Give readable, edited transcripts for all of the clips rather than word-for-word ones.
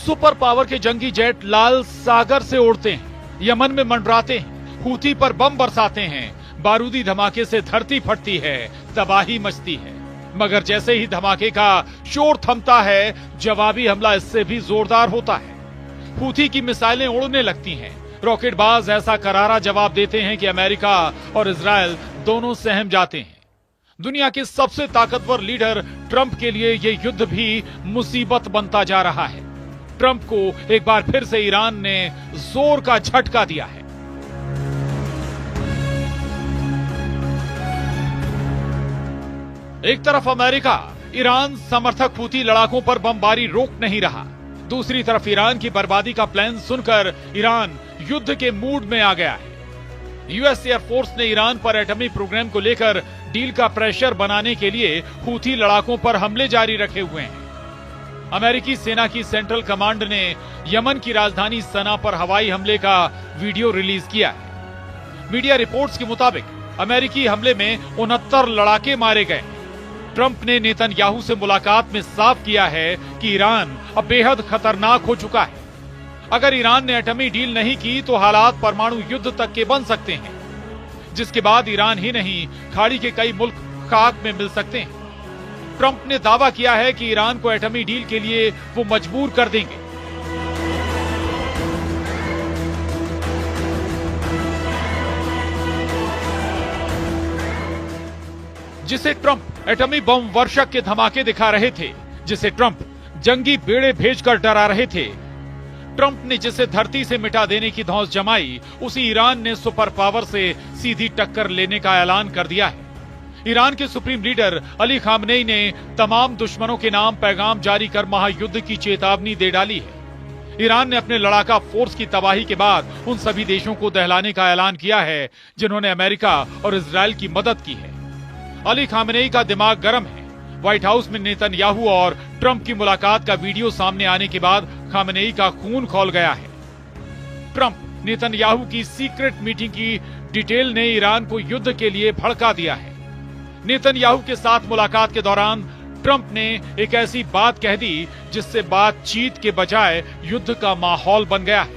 Super power के जंगी jet लाल सागर से उड़ते हैं, यमन में मंडराते हैं, हूथी पर बम बरसाते हैं, बारूदी धमाके से धरती फटती है, तबाही मचती है। मगर जैसे ही धमाके का शोर थमता है, जवाबी हमला इससे भी जोरदार होता है। हूथी की मिसाइलें उड़ने लगती हैं। रॉकेटबाज ऐसा करारा जवाब देते हैं कि अमेरिका और इजराइल दोनों सहम जाते हैं। दुनिया के सबसे ताकतवर लीडर ट्रंप के लिए यह युद्ध भी मुसीबत बनता जा रहा है। ट्रंप को एक बार फिर से ईरान ने जोर का झटका दिया है। एक तरफ अमेरिका ईरान समर्थक हूथी लड़ाकों पर बमबारी रोक नहीं रहा, दूसरी तरफ ईरान की बर्बादी का प्लान सुनकर ईरान युद्ध के मूड में आ गया है। यूएस एयरफोर्स ने ईरान पर एटमी प्रोग्राम को लेकर डील का प्रेशर बनाने के लिए हूथी लड़ाकों पर हमले जारी रखे हुए हैं। अमेरिकी सेना की सेंट्रल कमांड ने यमन की राजधानी सना पर हवाई हमले का वीडियो रिलीज किया है। मीडिया रिपोर्ट्स के मुताबिक अमेरिकी हमले में 69 लड़ाके मारे गए। ट्रंप ने नेतन्याहू से मुलाकात में साफ किया है कि ईरान अब बेहद खतरनाक हो चुका है। अगर ईरान ने एटमी डील नहीं की तो हालात परमाणु युद्ध तक के बन सकते हैं, जिसके बाद ईरान ही नहीं खाड़ी के कई मुल्क खाक में मिल सकते हैं। ट्रंप ने दावा किया है कि ईरान को एटमी डील के लिए वो मजबूर कर देंगे। जिसे ट्रंप एटमी बम वर्षक के धमाके दिखा रहे थे, जिसे ट्रंप जंगी बेड़े भेजकर डरा रहे थे, ट्रंप ने जिसे धरती से मिटा देने की धौंस जमाई, उसी ईरान ने सुपर पावर से सीधी टक्कर लेने का ऐलान कर दिया है। ईरान के सुप्रीम लीडर अली खामनेई ने तमाम दुश्मनों के नाम पैगाम जारी कर महायुद्ध की चेतावनी दे डाली है। ईरान ने अपने लड़ाका फोर्स की तबाही के बाद उन सभी देशों को दहलाने का ऐलान किया है जिन्होंने अमेरिका और इजराइल की मदद की है। अली खामनेई का दिमाग गर्म है। व्हाइट हाउस में नेतन्याहू और ट्रंप की मुलाकात का वीडियो सामने आने के बाद खामनेई का खून खौल गया है। ट्रंप नेतन्याहू की सीक्रेट मीटिंग की डिटेल ने ईरान को युद्ध के लिए भड़का दिया है। नेतन्याहू के साथ मुलाकात के दौरान ट्रंप ने एक ऐसी बात कह दी जिससे बातचीत के बजाय युद्ध का माहौल बन गया है।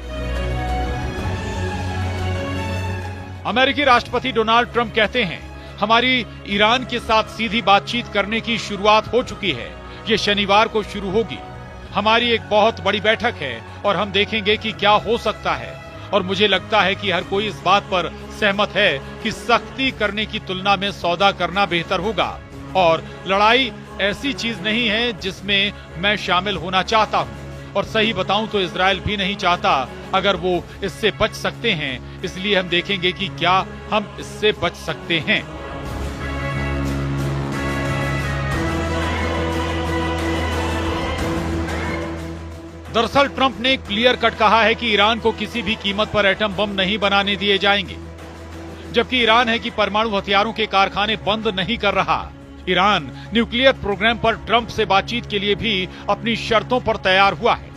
अमेरिकी राष्ट्रपति डोनाल्ड ट्रंप कहते हैं, हमारी ईरान के साथ सीधी बातचीत करने की शुरुआत हो चुकी है। ये शनिवार को शुरू होगी। हमारी एक बहुत बड़ी बैठक है और हम देखेंगे कि क्या हो सकता है। और मुझे लगता है कि हर कोई इस बात पर सहमत है कि सख्ती करने की तुलना में सौदा करना बेहतर होगा। और लड़ाई ऐसी चीज नहीं है जिसमें मैं शामिल होना चाहता हूं। और सही बताऊं तो इजराइल भी नहीं चाहता अगर वो इससे बच सकते हैं। इसलिए हम देखेंगे कि क्या हम इससे बच सकते हैं। दरअसल ट्रंप ने क्लियर कट कहा है कि ईरान को किसी भी कीमत पर एटम बम नहीं बनाने दिए जाएंगे, जबकि ईरान है कि परमाणु हथियारों के कारखाने बंद नहीं कर रहा। ईरान न्यूक्लियर प्रोग्राम पर ट्रंप से बातचीत के लिए भी अपनी शर्तों पर तैयार हुआ है।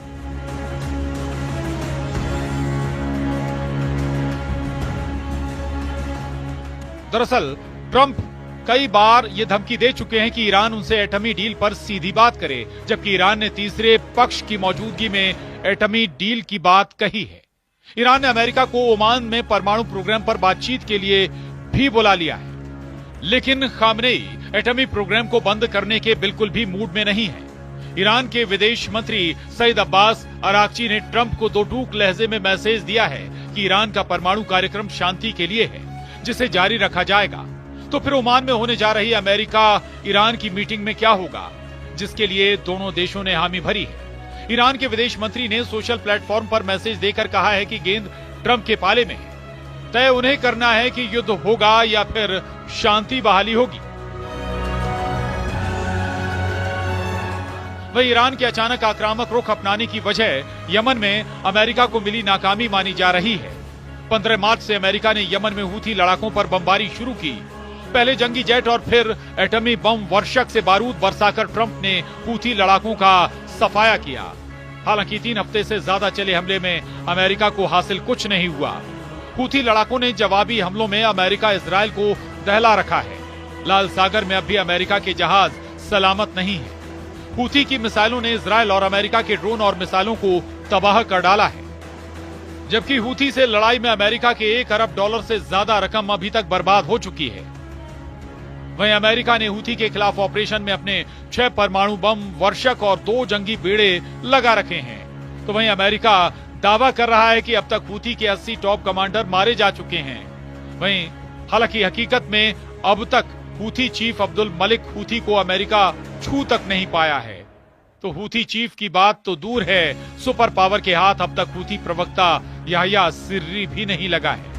दरअसल ट्रंप कई बार ये धमकी दे चुके हैं कि ईरान उनसे एटमी डील पर सीधी बात करे, जबकि ईरान ने तीसरे पक्ष की मौजूदगी में एटमी डील की बात कही है। ईरान ने अमेरिका को ओमान में परमाणु प्रोग्राम पर बातचीत के लिए भी बुला लिया है, लेकिन खामनेई एटमी प्रोग्राम को बंद करने के बिल्कुल भी मूड में नहीं है। ईरान के विदेश मंत्री सईद अब्बास अरागची ने ट्रंप को दो टूक लहजे में मैसेज दिया है कि ईरान का परमाणु कार्यक्रम शांति के लिए है, जिसे जारी रखा जाएगा। तो फिर ओमान में होने जा रही अमेरिका ईरान की मीटिंग में क्या होगा, जिसके लिए दोनों देशों ने हामी भरी है। ईरान के विदेश मंत्री ने सोशल प्लेटफॉर्म पर मैसेज देकर कहा है कि गेंद ट्रंप के पाले में है। तय उन्हें करना है कि युद्ध होगा या फिर शांति बहाली होगी। वह ईरान के अचानक आक्रामक रुख अपनाने की वजह यमन में अमेरिका को मिली नाकामी मानी जा रही है। 15 मार्च से अमेरिका ने यमन में हूथी लड़ाकों पर बमबारी शुरू की। पहले जंगी जेट और फिर एटमी बम वर्षक से बारूद बरसाकर ट्रंप ने हूथी लड़ाकों का सफाया किया। हालांकि 3 हफ्ते से ज्यादा चले हमले में अमेरिका को हासिल कुछ नहीं हुआ। हूथी लड़ाकों ने जवाबी हमलों में अमेरिका इजराइल को दहला रखा है। लाल सागर में अब भी अमेरिका के जहाज सलामत नहीं है। हूथी की मिसाइलों ने इजरायल और अमेरिका के ड्रोन और मिसाइलों को तबाह कर डाला है, जबकि हूथी से लड़ाई में अमेरिका के $1 अरब से ज्यादा रकम अभी तक बर्बाद हो चुकी है। वहीं अमेरिका ने हूथी के खिलाफ ऑपरेशन में अपने 6 परमाणु बम, वर्षक और 2 जंगी बेड़े लगा रखे हैं। तो वहीं अमेरिका दावा कर रहा है कि अब तक हूथी के 80 टॉप कमांडर मारे जा चुके हैं। वहीं हालांकि हकीकत में अब तक Houthi chief Abdul Malik Houthi को अमेरिका छू तक नहीं पाया है। तो हूथी चीफ की बात तो दूर है, सुपर पावर के हाथ अब तक हूथी प्रवक्ता याह्या सिर्री भी नहीं लगा है।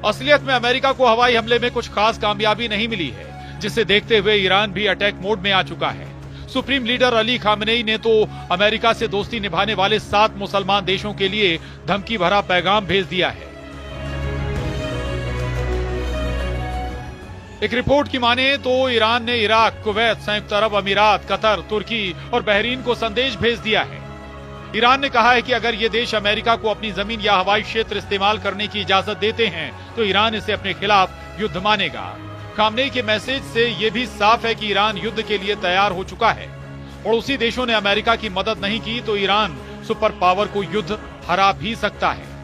असलियत में अमेरिका को हवाई हमले में कुछ खास कामयाबी नहीं मिली है, जिसे देखते हुए ईरान भी अटैक मोड में आ चुका है। सुप्रीम लीडर अली खामेनेई ने तो अमेरिका से दोस्ती निभाने वाले 7 मुसलमान देशों के लिए धमकी भरा पैगाम भेज दिया है। एक रिपोर्ट की माने तो ईरान ने इराक, कुवैत, संयुक्त अरब अमीरात, कतर, तुर्की और बहरीन को संदेश भेज दिया है। ईरान ने कहा है कि अगर ये देश अमेरिका को अपनी जमीन या हवाई क्षेत्र इस्तेमाल करने की इजाजत देते हैं तो ईरान इसे अपने खिलाफ युद्ध मानेगा। खामनेई के मैसेज से यह भी साफ है कि ईरान युद्ध के लिए तैयार हो चुका है। पड़ोसी देशों ने अमेरिका की मदद नहीं की तो ईरान सुपर पावर को युद्ध हरा भी सकता है।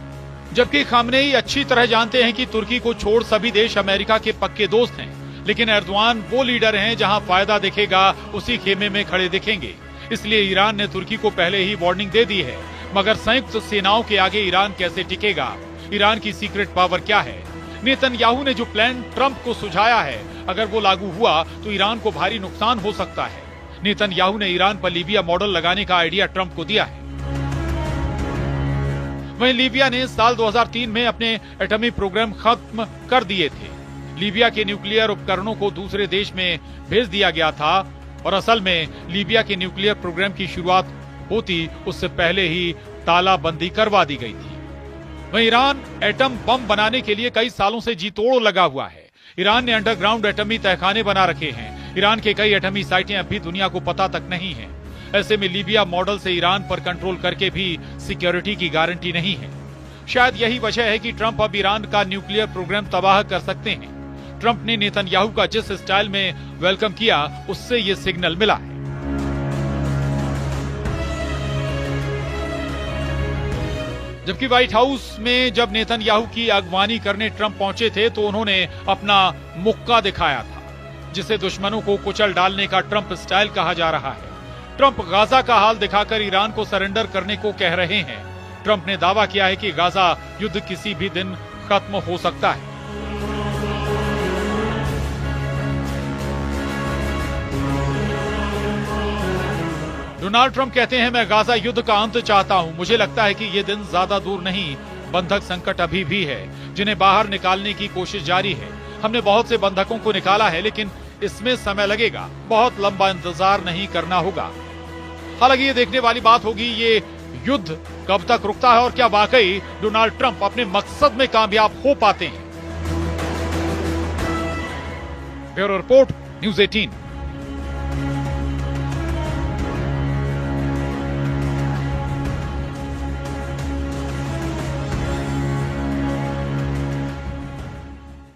जबकि खामनेई अच्छी तरह जानते हैं कि तुर्की को छोड़ सभी देश अमेरिका के पक्के दोस्त हैं, लेकिन एर्दोआन वो लीडर हैं जहां फायदा दिखेगा उसी खेमे में खड़े दिखेंगे। इसलिए ईरान ने तुर्की को पहले ही वार्निंग दे दी है। मगर संयुक्त सेनाओं के आगे ईरान कैसे टिकेगा? ईरान की सीक्रेट पावर क्या है? नेतन्याहू ने जो प्लान ट्रंप को सुझाया है, अगर वो लागू हुआ तो ईरान को भारी नुकसान हो सकता है। नेतन्याहू ने ईरान पर लीबिया मॉडल लगाने का आइडिया ट्रंप को दिया है। वहीं लीबिया ने साल 2003 में अपने एटमी प्रोग्राम खत्म कर दिए थे। लीबिया के न्यूक्लियर उपकरणों को दूसरे देश में भेज दिया गया था और असल में लीबिया के न्यूक्लियर प्रोग्राम की शुरुआत होती उससे पहले ही तालाबंदी करवा दी गई थी। वहीं ईरान एटम बम बनाने के लिए कई सालों से जी तोड़ लगा हुआ है। ईरान ने अंडरग्राउंड एटमी तहखाने बना रखे हैं। ईरान के कई एटमी साइटें अभी दुनिया को पता तक नहीं है। ऐसे में लीबिया मॉडल से ईरान पर कंट्रोल करके भी सिक्योरिटी की गारंटी नहीं है। शायद यही वजह है कि ट्रंप अब ईरान का न्यूक्लियर प्रोग्राम तबाह कर सकते हैं। ट्रंप ने नेतन्याहू का जिस स्टाइल में वेलकम किया, उससे ये सिग्नल मिला है। जबकि व्हाइट हाउस में जब नेतन्याहू की अगवानी करने ट्रंप पहुंचे थे तो उन्होंने अपना मुक्का दिखाया था, जिसे दुश्मनों को कुचल डालने का ट्रंप स्टाइल कहा जा रहा है। ट्रंप गाजा का हाल दिखाकर ईरान को सरेंडर करने को कह रहे हैं। ट्रंप ने दावा किया है कि गाजा युद्ध किसी भी दिन खत्म हो सकता है। डोनाल्ड ट्रंप कहते हैं, मैं गाजा युद्ध का अंत चाहता हूं। मुझे लगता है कि ये दिन ज्यादा दूर नहीं। बंधक संकट अभी भी है, जिन्हें बाहर निकालने की कोशिश जारी है। हमने बहुत से बंधकों को निकाला है, लेकिन इसमें समय लगेगा। बहुत लंबा इंतजार नहीं करना होगा। हालांकि ये देखने वाली बात होगी ये युद्ध कब तक रुकता है और क्या वाकई डोनाल्ड ट्रंप अपने मकसद में कामयाब हो पाते हैं। Bureau report, news 18।